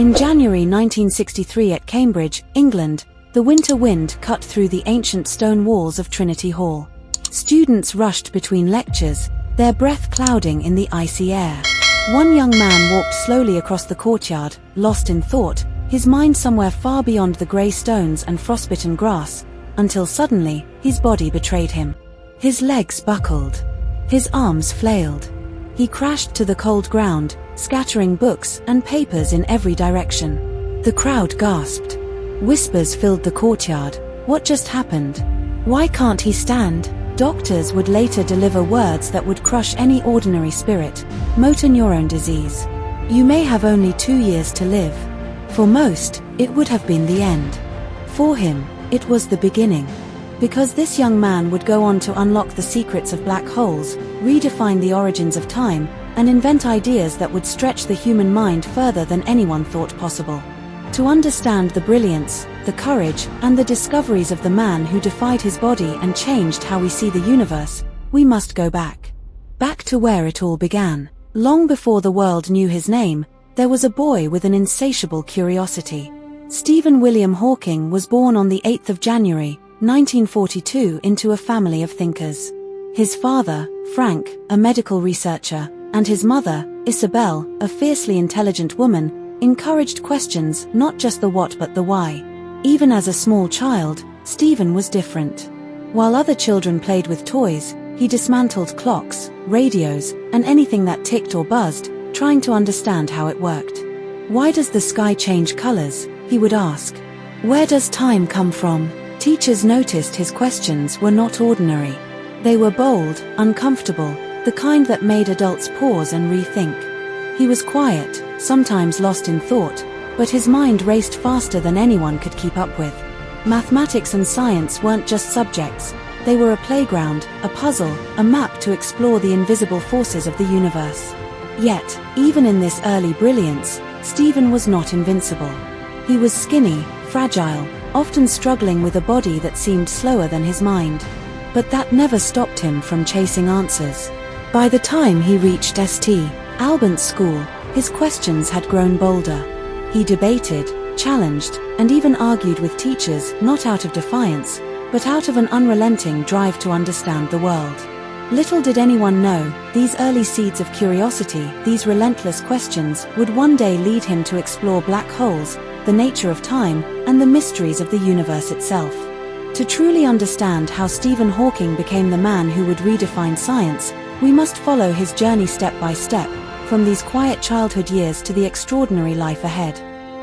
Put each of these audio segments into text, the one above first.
In January 1963 at Cambridge, England, the winter wind cut through the ancient stone walls of Trinity Hall. Students rushed between lectures, their breath clouding in the icy air. One young man walked slowly across the courtyard, lost in thought, his mind somewhere far beyond the grey stones and frostbitten grass, until suddenly, his body betrayed him. His legs buckled. His arms flailed. He crashed to the cold ground, scattering books and papers in every direction. The crowd gasped. Whispers filled the courtyard. What just happened? Why can't he stand? Doctors would later deliver words that would crush any ordinary spirit. Motor neurone disease. You may have only 2 years to live. For most, it would have been the end. For him, it was the beginning. Because this young man would go on to unlock the secrets of black holes, redefine the origins of time, and invent ideas that would stretch the human mind further than anyone thought possible. To understand the brilliance, the courage, and the discoveries of the man who defied his body and changed how we see the universe, we must go back. Back to where it all began. Long before the world knew his name, there was a boy with an insatiable curiosity. Stephen William Hawking was born on the 8th of January, 1942 into a family of thinkers. His father, Frank, a medical researcher, and his mother, Isabel, a fiercely intelligent woman, encouraged questions, not just the what but the why. Even as a small child, Stephen was different. While other children played with toys, he dismantled clocks, radios, and anything that ticked or buzzed, trying to understand how it worked. Why does the sky change colors? He would ask. Where does time come from? Teachers noticed his questions were not ordinary. They were bold, uncomfortable, the kind that made adults pause and rethink. He was quiet, sometimes lost in thought, but his mind raced faster than anyone could keep up with. Mathematics and science weren't just subjects, they were a playground, a puzzle, a map to explore the invisible forces of the universe. Yet, even in this early brilliance, Stephen was not invincible. He was skinny, fragile, often struggling with a body that seemed slower than his mind. But that never stopped him from chasing answers. By the time he reached St. Albans School, his questions had grown bolder. He debated, challenged, and even argued with teachers, not out of defiance, but out of an unrelenting drive to understand the world. Little did anyone know, these early seeds of curiosity, these relentless questions, would one day lead him to explore black holes, the nature of time, and the mysteries of the universe itself. To truly understand how Stephen Hawking became the man who would redefine science, we must follow his journey step by step, from these quiet childhood years to the extraordinary life ahead.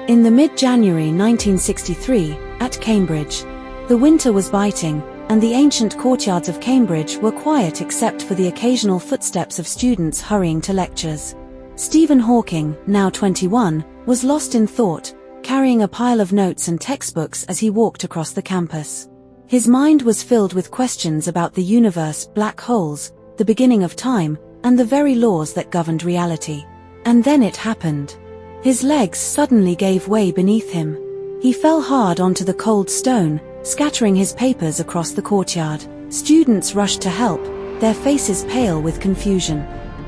In the mid-January 1963, at Cambridge, the winter was biting, and the ancient courtyards of Cambridge were quiet except for the occasional footsteps of students hurrying to lectures. Stephen Hawking, now 21, was lost in thought, carrying a pile of notes and textbooks as he walked across the campus. His mind was filled with questions about the universe, black holes, the beginning of time, and the very laws that governed reality. And then it happened. His legs suddenly gave way beneath him. He fell hard onto the cold stone, scattering his papers across the courtyard. Students rushed to help, their faces pale with confusion.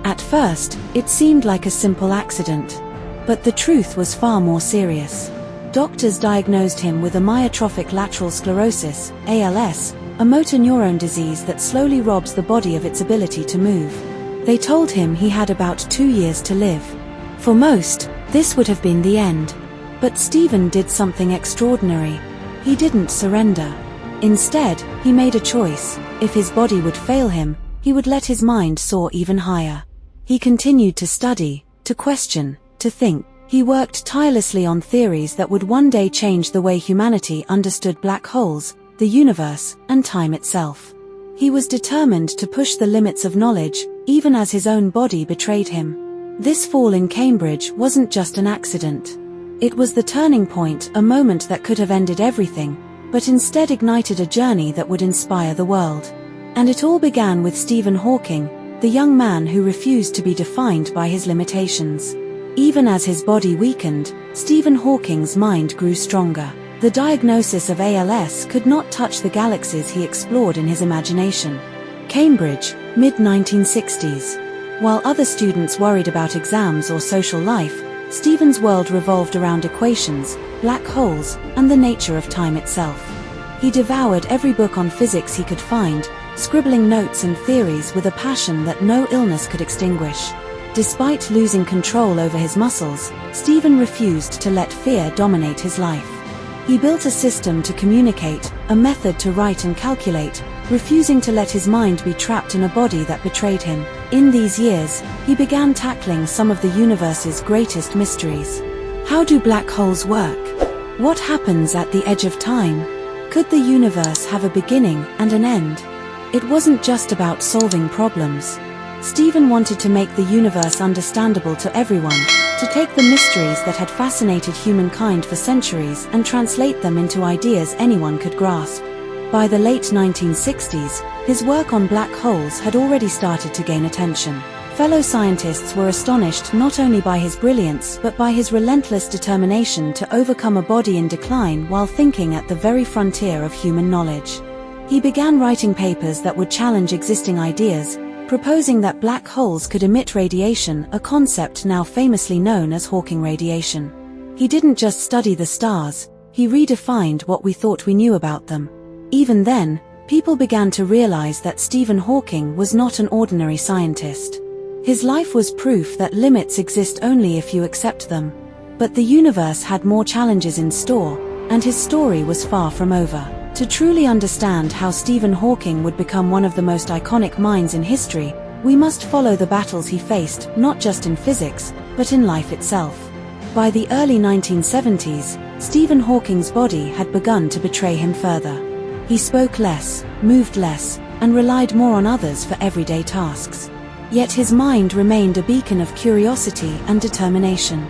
At first, it seemed like a simple accident. But the truth was far more serious. Doctors diagnosed him with amyotrophic lateral sclerosis, ALS, a motor neurone disease that slowly robs the body of its ability to move. They told him he had about 2 years to live. For most, this would have been the end. But Stephen did something extraordinary. He didn't surrender. Instead, he made a choice. If his body would fail him, he would let his mind soar even higher. He continued to study, to question, to think. He worked tirelessly on theories that would one day change the way humanity understood black holes, the universe, and time itself. He was determined to push the limits of knowledge, even as his own body betrayed him. This fall in Cambridge wasn't just an accident. It was the turning point, a moment that could have ended everything, but instead ignited a journey that would inspire the world. And it all began with Stephen Hawking, the young man who refused to be defined by his limitations. Even as his body weakened, Stephen Hawking's mind grew stronger. The diagnosis of ALS could not touch the galaxies he explored in his imagination. Cambridge, mid-1960s. While other students worried about exams or social life, Stephen's world revolved around equations, black holes, and the nature of time itself. He devoured every book on physics he could find, scribbling notes and theories with a passion that no illness could extinguish. Despite losing control over his muscles, Stephen refused to let fear dominate his life. He built a system to communicate, a method to write and calculate, refusing to let his mind be trapped in a body that betrayed him. In these years, he began tackling some of the universe's greatest mysteries. How do black holes work? What happens at the edge of time? Could the universe have a beginning and an end? It wasn't just about solving problems. Stephen wanted to make the universe understandable to everyone, to take the mysteries that had fascinated humankind for centuries and translate them into ideas anyone could grasp. By the late 1960s, his work on black holes had already started to gain attention. Fellow scientists were astonished not only by his brilliance but by his relentless determination to overcome a body in decline while thinking at the very frontier of human knowledge. He began writing papers that would challenge existing ideas, proposing that black holes could emit radiation, a concept now famously known as Hawking radiation. He didn't just study the stars, he redefined what we thought we knew about them. Even then, people began to realize that Stephen Hawking was not an ordinary scientist. His life was proof that limits exist only if you accept them. But the universe had more challenges in store, and his story was far from over. To truly understand how Stephen Hawking would become one of the most iconic minds in history, we must follow the battles he faced, not just in physics, but in life itself. By the early 1970s, Stephen Hawking's body had begun to betray him further. He spoke less, moved less, and relied more on others for everyday tasks. Yet his mind remained a beacon of curiosity and determination.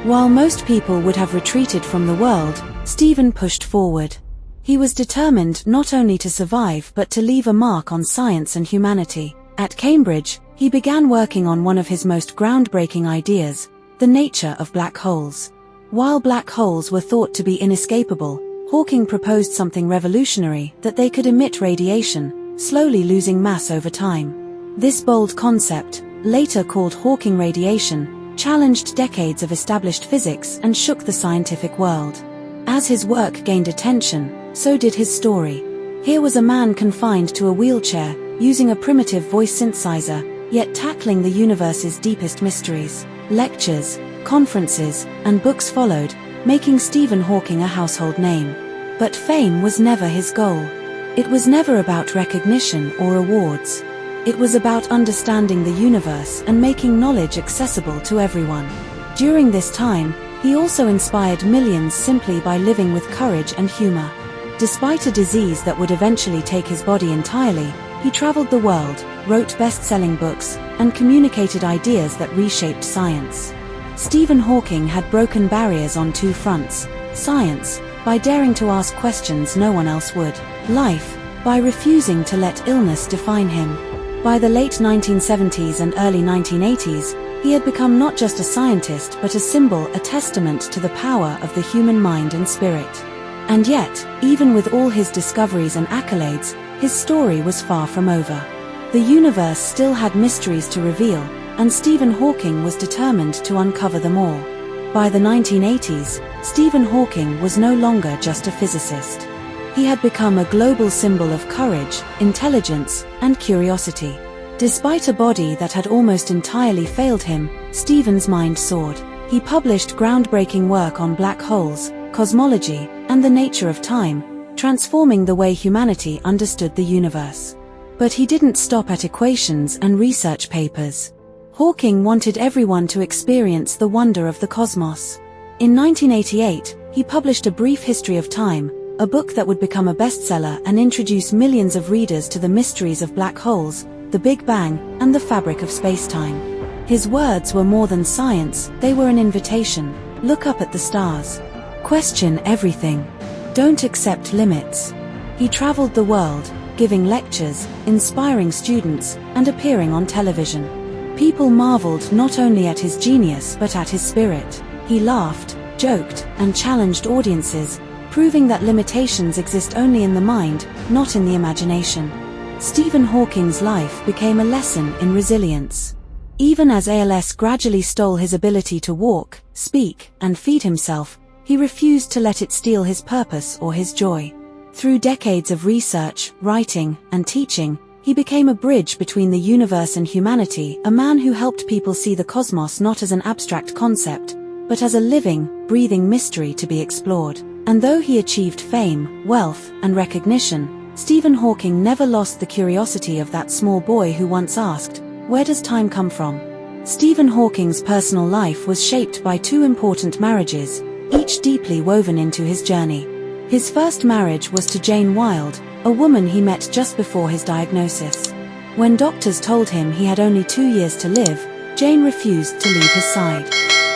While most people would have retreated from the world, Stephen pushed forward. He was determined not only to survive but to leave a mark on science and humanity. At Cambridge, he began working on one of his most groundbreaking ideas, the nature of black holes. While black holes were thought to be inescapable, Hawking proposed something revolutionary, that they could emit radiation, slowly losing mass over time. This bold concept, later called Hawking radiation, challenged decades of established physics and shook the scientific world. As his work gained attention, so did his story. Here was a man confined to a wheelchair, using a primitive voice synthesizer, yet tackling the universe's deepest mysteries. Lectures, conferences, and books followed, making Stephen Hawking a household name. But fame was never his goal. It was never about recognition or awards. It was about understanding the universe and making knowledge accessible to everyone. During this time, he also inspired millions simply by living with courage and humor. Despite a disease that would eventually take his body entirely, he traveled the world, wrote best-selling books, and communicated ideas that reshaped science. Stephen Hawking had broken barriers on two fronts: science, by daring to ask questions no one else would; life, by refusing to let illness define him. By the late 1970s and early 1980s, he had become not just a scientist but a symbol, a testament to the power of the human mind and spirit. And yet, even with all his discoveries and accolades, his story was far from over. The universe still had mysteries to reveal, and Stephen Hawking was determined to uncover them all. By the 1980s, Stephen Hawking was no longer just a physicist. He had become a global symbol of courage, intelligence, and curiosity. Despite a body that had almost entirely failed him, Stephen's mind soared. He published groundbreaking work on black holes, cosmology, and the nature of time, transforming the way humanity understood the universe. But he didn't stop at equations and research papers. Hawking wanted everyone to experience the wonder of the cosmos. In 1988, he published A Brief History of Time, a book that would become a bestseller and introduce millions of readers to the mysteries of black holes, the Big Bang, and the fabric of space-time. His words were more than science, they were an invitation. Look up at the stars. Question everything. Don't accept limits. He traveled the world, giving lectures, inspiring students, and appearing on television. People marveled not only at his genius but at his spirit. He laughed, joked, and challenged audiences, proving that limitations exist only in the mind, not in the imagination. Stephen Hawking's life became a lesson in resilience. Even as ALS gradually stole his ability to walk, speak, and feed himself, he refused to let it steal his purpose or his joy. Through decades of research, writing, and teaching, he became a bridge between the universe and humanity, a man who helped people see the cosmos not as an abstract concept, but as a living, breathing mystery to be explored. And though he achieved fame, wealth, and recognition, Stephen Hawking never lost the curiosity of that small boy who once asked, "Where does time come from?" Stephen Hawking's personal life was shaped by two important marriages, each deeply woven into his journey. His first marriage was to Jane Wilde, a woman he met just before his diagnosis. When doctors told him he had only 2 years to live, Jane refused to leave his side.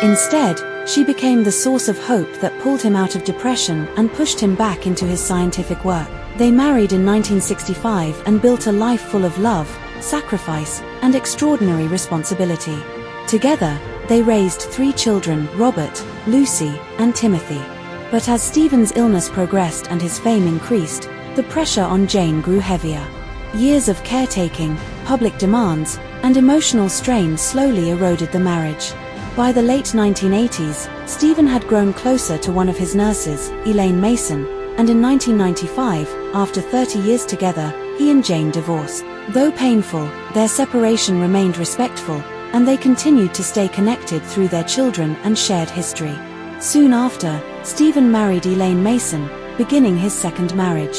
Instead, she became the source of hope that pulled him out of depression and pushed him back into his scientific work. They married in 1965 and built a life full of love, sacrifice, and extraordinary responsibility. Together, they raised 3 children, Robert, Lucy, and Timothy. But as Stephen's illness progressed and his fame increased, the pressure on Jane grew heavier. Years of caretaking, public demands, and emotional strain slowly eroded the marriage. By the late 1980s, Stephen had grown closer to one of his nurses, Elaine Mason, and in 1995, after 30 years together, he and Jane divorced. Though painful, their separation remained respectful, and they continued to stay connected through their children and shared history. Soon after, Stephen married Elaine Mason, beginning his second marriage.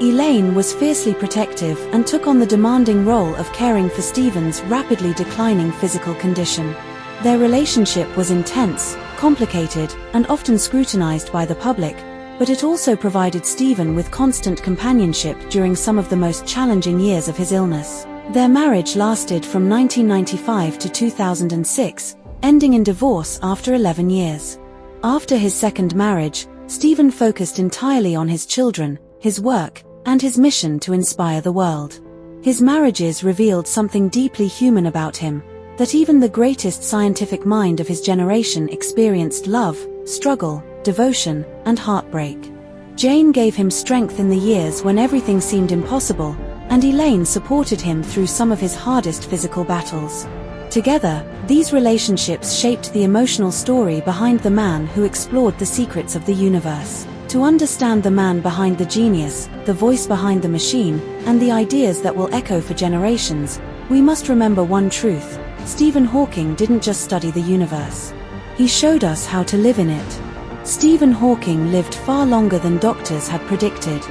Elaine was fiercely protective and took on the demanding role of caring for Stephen's rapidly declining physical condition. Their relationship was intense, complicated, and often scrutinized by the public, but it also provided Stephen with constant companionship during some of the most challenging years of his illness. Their marriage lasted from 1995 to 2006, ending in divorce after 11 years. After his second marriage, Stephen focused entirely on his children, his work, and his mission to inspire the world. His marriages revealed something deeply human about him, that even the greatest scientific mind of his generation experienced love, struggle, devotion, and heartbreak. Jane gave him strength in the years when everything seemed impossible, and Elaine supported him through some of his hardest physical battles. Together, these relationships shaped the emotional story behind the man who explored the secrets of the universe. To understand the man behind the genius, the voice behind the machine, and the ideas that will echo for generations, we must remember one truth: Stephen Hawking didn't just study the universe. He showed us how to live in it. Stephen Hawking lived far longer than doctors had predicted.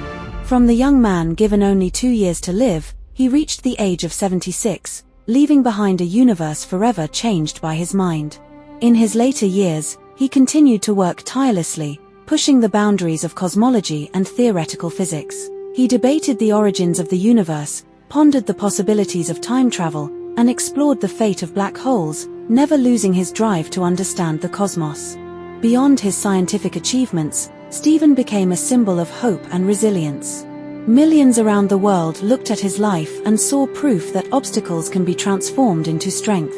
From the young man given only 2 years to live, he reached the age of 76, leaving behind a universe forever changed by his mind. In his later years, he continued to work tirelessly, pushing the boundaries of cosmology and theoretical physics. He debated the origins of the universe, pondered the possibilities of time travel, and explored the fate of black holes, never losing his drive to understand the cosmos. Beyond his scientific achievements, Stephen became a symbol of hope and resilience. Millions around the world looked at his life and saw proof that obstacles can be transformed into strength.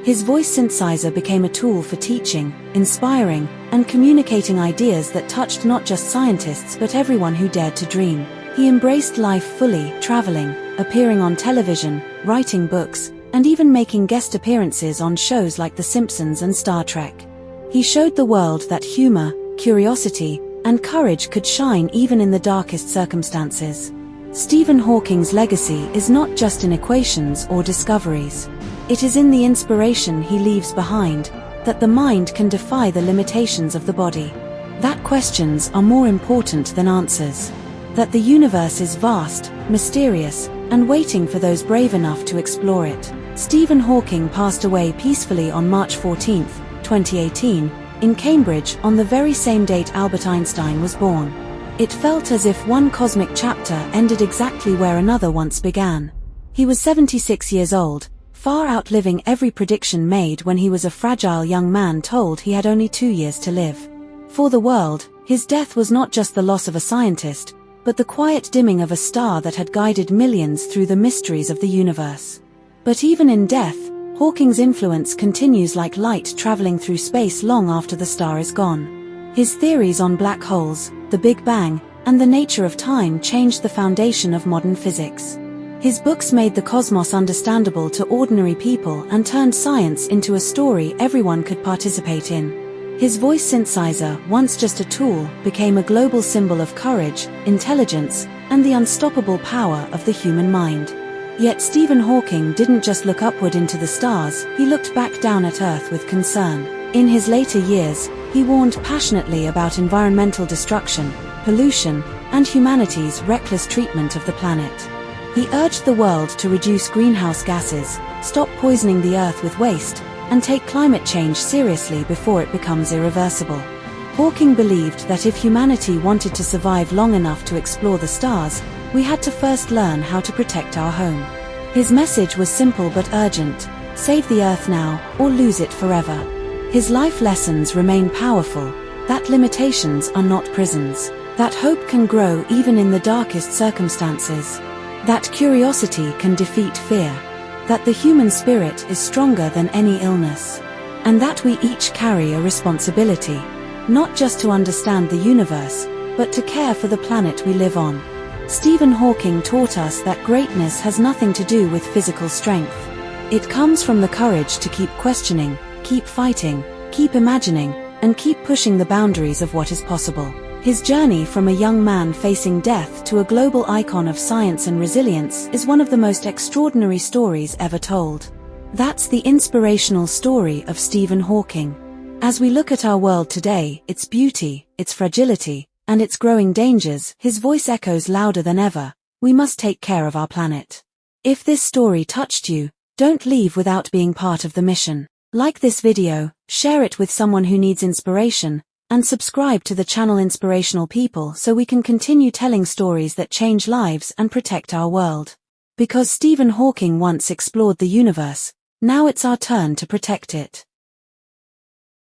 His voice synthesizer became a tool for teaching, inspiring, and communicating ideas that touched not just scientists but everyone who dared to dream. He embraced life fully, traveling, appearing on television, writing books, and even making guest appearances on shows like The Simpsons and Star Trek. He showed the world that humor, curiosity, and courage could shine even in the darkest circumstances. Stephen Hawking's legacy is not just in equations or discoveries. It is in the inspiration he leaves behind, that the mind can defy the limitations of the body. That questions are more important than answers. That the universe is vast, mysterious, and waiting for those brave enough to explore it. Stephen Hawking passed away peacefully on March 14, 2018, in Cambridge on the very same date Albert Einstein was born. It felt as if one cosmic chapter ended exactly where another once began. He was 76 years old, far outliving every prediction made when he was a fragile young man told he had only 2 years to live. For the world, his death was not just the loss of a scientist, but the quiet dimming of a star that had guided millions through the mysteries of the universe. But even in death, Hawking's influence continues like light traveling through space long after the star is gone. His theories on black holes, the Big Bang, and the nature of time changed the foundation of modern physics. His books made the cosmos understandable to ordinary people and turned science into a story everyone could participate in. His voice synthesizer, once just a tool, became a global symbol of courage, intelligence, and the unstoppable power of the human mind. Yet Stephen Hawking didn't just look upward into the stars, he looked back down at Earth with concern. In his later years, he warned passionately about environmental destruction, pollution, and humanity's reckless treatment of the planet. He urged the world to reduce greenhouse gases, stop poisoning the Earth with waste, and take climate change seriously before it becomes irreversible. Hawking believed that if humanity wanted to survive long enough to explore the stars, we had to first learn how to protect our home. His message was simple but urgent: save the Earth now, or lose it forever. His life lessons remain powerful, that limitations are not prisons, that hope can grow even in the darkest circumstances, that curiosity can defeat fear, that the human spirit is stronger than any illness, and that we each carry a responsibility, not just to understand the universe, but to care for the planet we live on. Stephen Hawking taught us that greatness has nothing to do with physical strength. It comes from the courage to keep questioning, keep fighting, keep imagining, and keep pushing the boundaries of what is possible. His journey from a young man facing death to a global icon of science and resilience is one of the most extraordinary stories ever told. That's the inspirational story of Stephen Hawking. As we look at our world today, its beauty, its fragility, and its growing dangers, his voice echoes louder than ever: we must take care of our planet. If this story touched you, don't leave without being part of the mission. Like this video, share it with someone who needs inspiration, and subscribe to the channel Inspirational People so we can continue telling stories that change lives and protect our world. Because Stephen Hawking once explored the universe, now it's our turn to protect it.